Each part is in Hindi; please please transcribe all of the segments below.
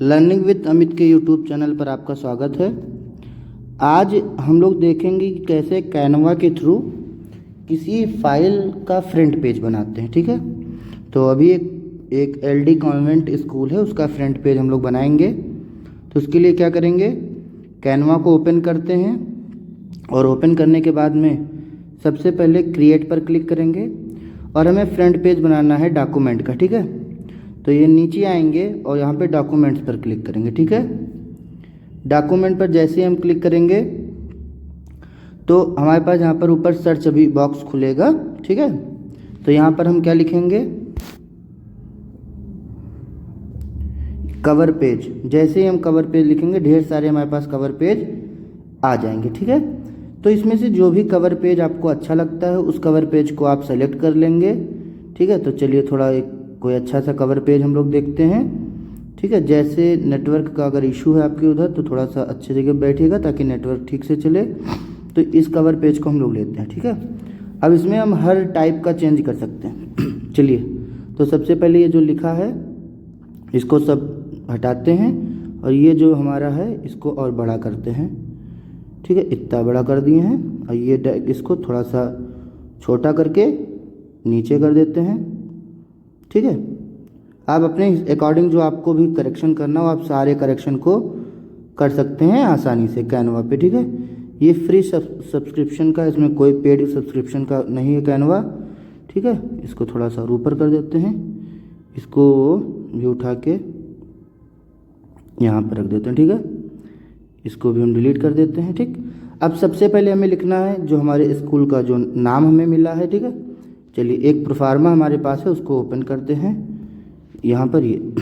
लर्निंग विद अमित के यूट्यूब चैनल पर आपका स्वागत है। आज हम लोग देखेंगे कि कैसे कैनवा के थ्रू किसी फाइल का फ्रंट पेज बनाते हैं। ठीक है, तो अभी एक एलडी कॉन्वेंट स्कूल है, उसका फ्रंट पेज हम लोग बनाएंगे। तो उसके लिए क्या करेंगे, कैनवा को ओपन करते हैं और ओपन करने के बाद में सबसे पहले क्रिएट पर क्लिक करेंगे और हमें फ्रंट पेज बनाना है डॉक्यूमेंट का। ठीक है, तो ये नीचे आएंगे और यहाँ पे डॉक्यूमेंट्स पर क्लिक करेंगे। ठीक है, डॉक्यूमेंट पर जैसे हम क्लिक करेंगे तो हमारे पास यहाँ पर ऊपर सर्च अभी बॉक्स खुलेगा। ठीक है, तो यहाँ पर हम क्या लिखेंगे, कवर पेज। जैसे ही हम कवर पेज लिखेंगे ढेर सारे हमारे पास कवर पेज आ जाएंगे। ठीक है, तो इसमें से जो भी कवर पेज आपको अच्छा लगता है उस कवर पेज को आप सेलेक्ट कर लेंगे। ठीक है, तो चलिए थोड़ा कोई अच्छा सा कवर पेज हम लोग देखते हैं। ठीक है, जैसे नेटवर्क का अगर इशू है आपके उधर तो थोड़ा सा अच्छे जगह बैठिएगा ताकि नेटवर्क ठीक से चले। तो इस कवर पेज को हम लोग लेते हैं। ठीक है, अब इसमें हम हर टाइप का चेंज कर सकते हैं। चलिए, तो सबसे पहले ये जो लिखा है इसको सब हटाते हैं और ये जो हमारा है इसको और बड़ा करते हैं। ठीक है, इतना बड़ा कर दिए हैं और ये इसको थोड़ा सा छोटा करके नीचे कर देते हैं। ठीक है, आप अपने अकॉर्डिंग जो आपको भी करेक्शन करना हो आप सारे करेक्शन को कर सकते हैं आसानी से कैनवा पे। ठीक है, ये फ्री सब्सक्रिप्शन का, इसमें कोई पेड सब्सक्रिप्शन का नहीं है कैनवा। ठीक है, इसको थोड़ा सा ऊपर कर देते हैं, इसको भी उठा के यहाँ पर रख देते हैं। ठीक है, इसको भी हम डिलीट कर देते हैं। ठीक, अब सबसे पहले हमें लिखना है जो हमारे स्कूल का जो नाम हमें मिला है। ठीक है, चलिए एक प्रोफार्मा हमारे पास है उसको ओपन करते हैं। यहाँ पर ये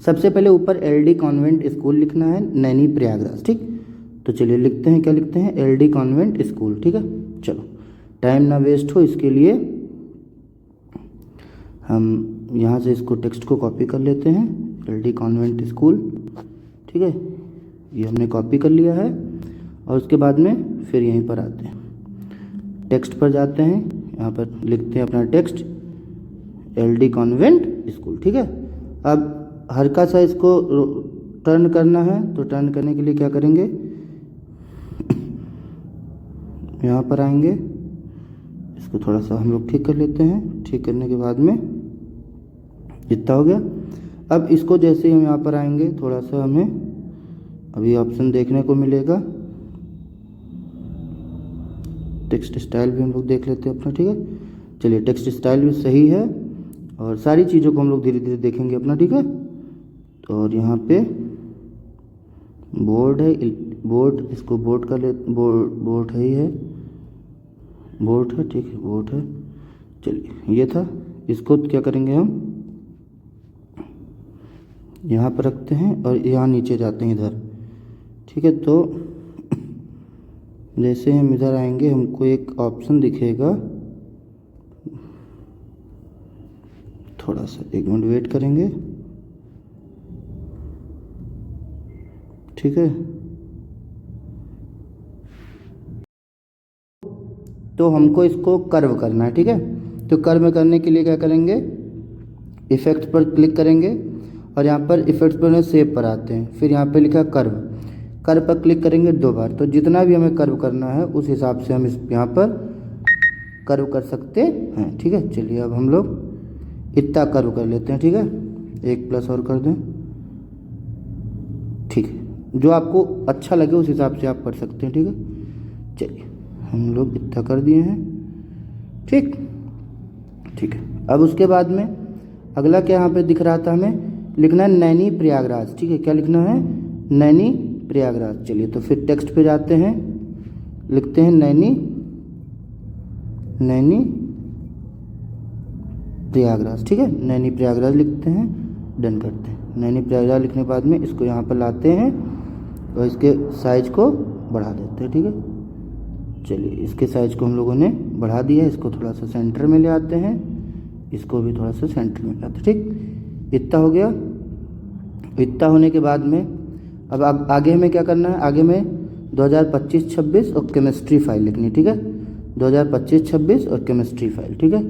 सबसे पहले ऊपर एलडी कॉन्वेंट स्कूल लिखना है, नैनी प्रयागराज। ठीक, तो चलिए लिखते हैं, क्या लिखते हैं, एलडी कॉन्वेंट स्कूल। ठीक है, चलो टाइम ना वेस्ट हो इसके लिए हम यहाँ से इसको टेक्स्ट को कॉपी कर लेते हैं, एलडी कॉन्वेंट स्कूल। ठीक है, ये हमने कॉपी कर लिया है और उसके बाद में फिर यहीं पर आते हैं, टेक्स्ट पर जाते हैं, यहाँ पर लिखते हैं अपना टेक्स्ट, एलडी कॉन्वेंट स्कूल। ठीक है, अब हल्का सा इसको टर्न करना है, तो टर्न करने के लिए क्या करेंगे, यहाँ पर आएंगे, इसको थोड़ा सा हम लोग ठीक कर लेते हैं। ठीक करने के बाद में इतना हो गया। अब इसको जैसे ही हम यहाँ पर आएंगे थोड़ा सा हमें अभी ऑप्शन देखने को मिलेगा, टेक्स्ट स्टाइल भी हम लोग देख लेते हैं अपना। ठीक है, चलिए टेक्स्ट स्टाइल भी सही है और सारी चीज़ों को हम लोग धीरे धीरे देखेंगे अपना। ठीक है, तो और यहाँ पे बोर्ड है, बोर्ड, इसको बोर्ड का ले, बोर्ड है, ही है, बोर्ड है। ठीक है, बोर्ड है। चलिए ये था, इसको क्या करेंगे हम यहाँ पर रखते हैं और यहाँ नीचे जाते हैं इधर। ठीक है, तो जैसे हम इधर आएंगे हमको एक ऑप्शन दिखेगा, थोड़ा सा एक मिनट वेट करेंगे। ठीक है, तो हमको इसको कर्व करना है। ठीक है, तो कर्व करने के लिए क्या करेंगे, इफेक्ट पर क्लिक करेंगे और यहाँ पर इफेक्ट्स पर सेव पर आते हैं, फिर यहाँ पे लिखा कर्व, कर्व पर क्लिक करेंगे 2 बार। तो जितना भी हमें कर्व करना है उस हिसाब से हम इस यहाँ पर कर्व कर सकते हैं। ठीक है, चलिए अब हम लोग इतना कर्व कर लेते हैं। ठीक है, 1 प्लस और कर दें। ठीक है, जो आपको अच्छा लगे उस हिसाब से आप कर सकते हैं। ठीक है, चलिए हम लोग इतना कर दिए हैं। ठीक ठीक है, अब उसके बाद में अगला क्या यहाँ पे दिख रहा था, हमें लिखना है नैनी प्रयागराज। ठीक है, क्या लिखना है, नैनी प्रयागराज। चलिए तो फिर टेक्स्ट पे जाते हैं, लिखते हैं नैनी प्रयागराज। ठीक है, नैनी प्रयागराज लिखते हैं, डन करते हैं। नैनी प्रयागराज लिखने के बाद में इसको यहाँ पर लाते हैं और इसके साइज को बढ़ा देते हैं। ठीक है, चलिए इसके साइज को हम लोगों ने बढ़ा दिया है, इसको थोड़ा सा सेंटर में ले आते हैं, इसको भी थोड़ा सा सेंटर में लाते हैं। ठीक, इतना हो गया। इतना होने के बाद में अब आगे हमें क्या करना है, आगे में 2025-26 और केमिस्ट्री फाइल लिखनी है। ठीक है, 2025-26 और केमिस्ट्री फाइल। ठीक है,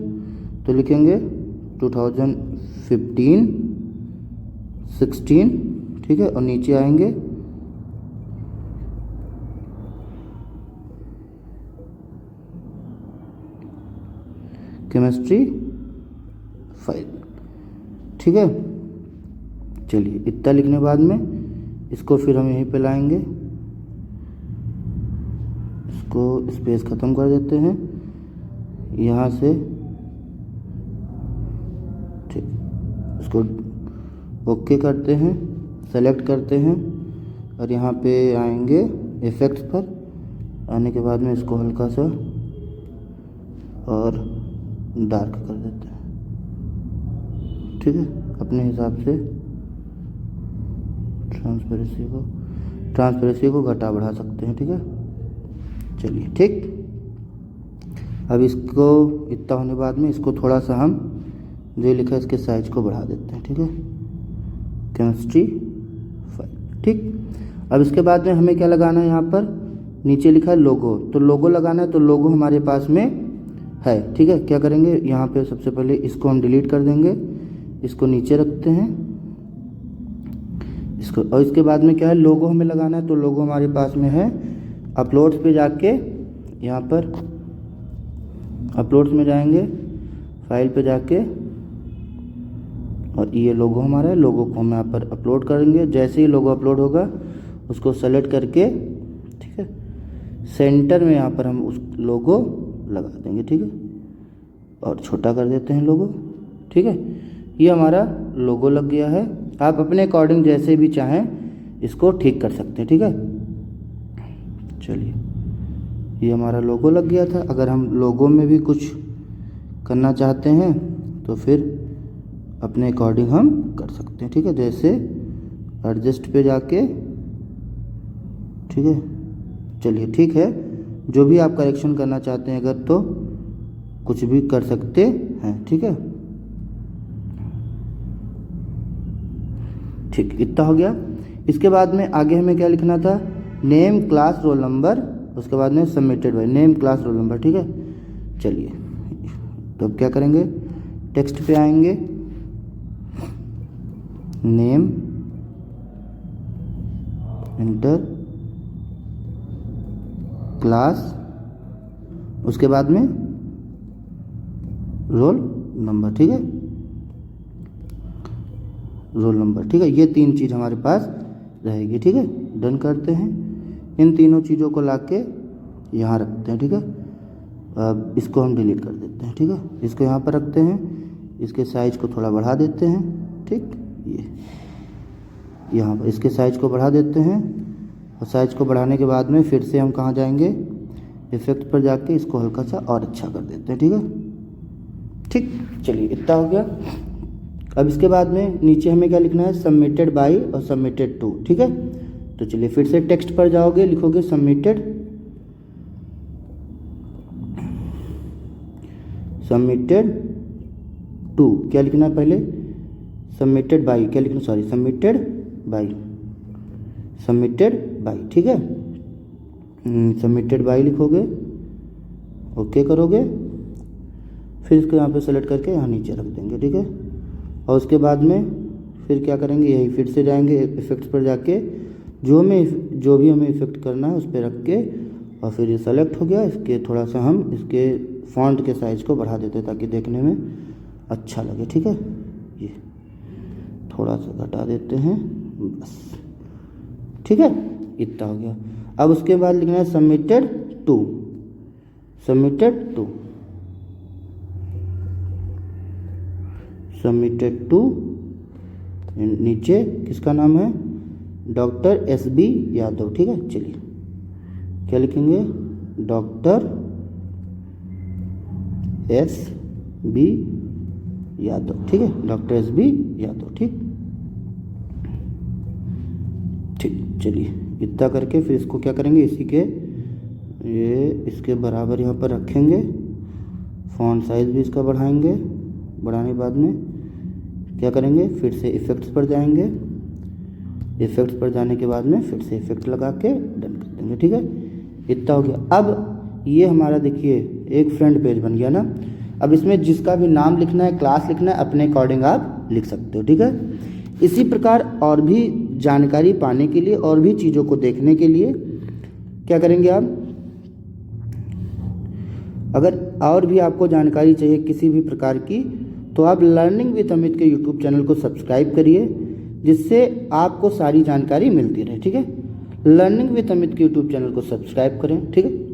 तो लिखेंगे 2015 16, ठीक है, और नीचे आएंगे केमिस्ट्री 5, ठीक है। चलिए इतना लिखने के बाद में इसको फिर हम यहीं पे लाएंगे, इसको स्पेस ख़त्म कर देते हैं यहाँ से, ठीक, इसको ओके करते हैं, सेलेक्ट करते हैं और यहाँ पे आएंगे इफ़ेक्ट्स पर। आने के बाद में इसको हल्का सा और डार्क कर देते हैं, ठीक है, अपने हिसाब से। ट्रांसपेरेंसी को घटा बढ़ा सकते हैं, ठीक है। चलिए ठीक, अब इसको इतना होने के बाद में इसको थोड़ा सा हम जो लिखा है इसके साइज को बढ़ा देते हैं, ठीक है, केमिस्ट्री 5, ठीक। अब इसके बाद में हमें क्या लगाना है, यहाँ पर नीचे लिखा है लोगो, तो लोगो लगाना है। तो लोगो हमारे पास में है, ठीक है। क्या करेंगे, यहाँ पे सबसे पहले इसको हम डिलीट कर देंगे, इसको नीचे रखते हैं इसको, और इसके बाद में क्या है, लोगो हमें लगाना है। तो लोगो हमारे पास में है, अपलोड्स पे जाके यहाँ पर अपलोड्स में जाएंगे, फाइल पे जाके, और ये लोगो हमारा है। लोगो को हम यहाँ पर अपलोड करेंगे। जैसे ही लोगो अपलोड होगा उसको सेलेक्ट करके, ठीक है, सेंटर में यहाँ पर हम उस लोगो लगा देंगे, ठीक है, और छोटा कर देते हैं लोगो, ठीक है। ये हमारा लोगो लग गया है। आप अपने अकॉर्डिंग जैसे भी चाहें इसको ठीक कर सकते हैं, ठीक है। चलिए ये हमारा लोगो लग गया था। अगर हम लोगो में भी कुछ करना चाहते हैं तो फिर अपने अकॉर्डिंग हम कर सकते हैं, ठीक है। जैसे एडजस्ट पे जाके, ठीक है। चलिए ठीक है, जो भी आप करेक्शन करना चाहते हैं अगर, तो कुछ भी कर सकते हैं, ठीक है। ठीक, इतना हो गया। इसके बाद में आगे हमें क्या लिखना था, नेम, क्लास, रोल नंबर, उसके बाद में submitted by, name, class, roll number, ठीक है। चलिए तो अब क्या करेंगे, टेक्स्ट पे आएंगे, नेम, इंटर, क्लास, उसके बाद में रोल नंबर, ठीक है, रोल नंबर, ठीक है। ये 3 चीज़ हमारे पास रहेगी, ठीक है। डन करते हैं। इन तीनों चीज़ों को लाके यहाँ रखते हैं, ठीक है। अब इसको हम डिलीट कर देते हैं, ठीक है। इसको यहाँ पर रखते हैं, इसके साइज को थोड़ा बढ़ा देते हैं, ठीक। ये यहाँ पर इसके साइज को बढ़ा देते हैं, और साइज को बढ़ाने के बाद में फिर से हम कहाँ जाएंगे, इफेक्ट पर जाके इसको हल्का सा और अच्छा कर देते हैं, ठीक है। ठीक, चलिए इतना हो गया। अब इसके बाद में नीचे हमें क्या लिखना है, सबमिटेड बाय और सबमिटेड टू, ठीक है। तो चलिए फिर से टेक्स्ट पर जाओगे, लिखोगे सबमिटेड टू, क्या लिखना है पहले, सबमिटेड बाय, क्या लिखना, सॉरी, सबमिटेड बाय, ठीक है। सबमिटेड बाय लिखोगे, ओके करोगे, फिर इसको यहाँ पे सेलेक्ट करके यहाँ नीचे रख देंगे, ठीक है। और उसके बाद में फिर क्या करेंगे, यही फिर से जाएंगे इफेक्ट्स पर जाके, जो भी हमें इफेक्ट करना है उस पर रख के, और फिर ये सेलेक्ट हो गया। इसके थोड़ा सा हम इसके फॉन्ट के साइज़ को बढ़ा देते हैं ताकि देखने में अच्छा लगे, ठीक है। ये थोड़ा सा घटा देते हैं बस, ठीक है। इतना हो गया। अब उसके बाद लिखना है सबमिटेड टू, नीचे किसका नाम है, डॉक्टर SB यादव, ठीक है। चलिए क्या लिखेंगे, डॉक्टर SB यादव, ठीक है, डॉक्टर SB यादव, ठीक। चलिए इतना करके फिर इसको क्या करेंगे, इसी के ये इसके बराबर यहाँ पर रखेंगे, फॉन्ट साइज भी इसका बढ़ाएंगे। बढ़ाने के बाद में क्या करेंगे, फिर से इफेक्ट्स पर जाएंगे, इफेक्ट्स पर जाने के बाद में फिर से इफेक्ट लगा के डन कर देंगे, ठीक है। इतना हो गया। अब ये हमारा देखिए एक फ्रंट पेज बन गया ना। अब इसमें जिसका भी नाम लिखना है, क्लास लिखना है, अपने अकॉर्डिंग आप लिख सकते हो, ठीक है। इसी प्रकार और भी जानकारी पाने के लिए और भी चीज़ों को देखने के लिए क्या करेंगे आप, अगर और भी आपको जानकारी चाहिए किसी भी प्रकार की, तो आप लर्निंग विद अमित के यूट्यूब चैनल को सब्सक्राइब करिए, जिससे आपको सारी जानकारी मिलती रहे। ठीक है, लर्निंग विद अमित के यूट्यूब चैनल को सब्सक्राइब करें। ठीक है।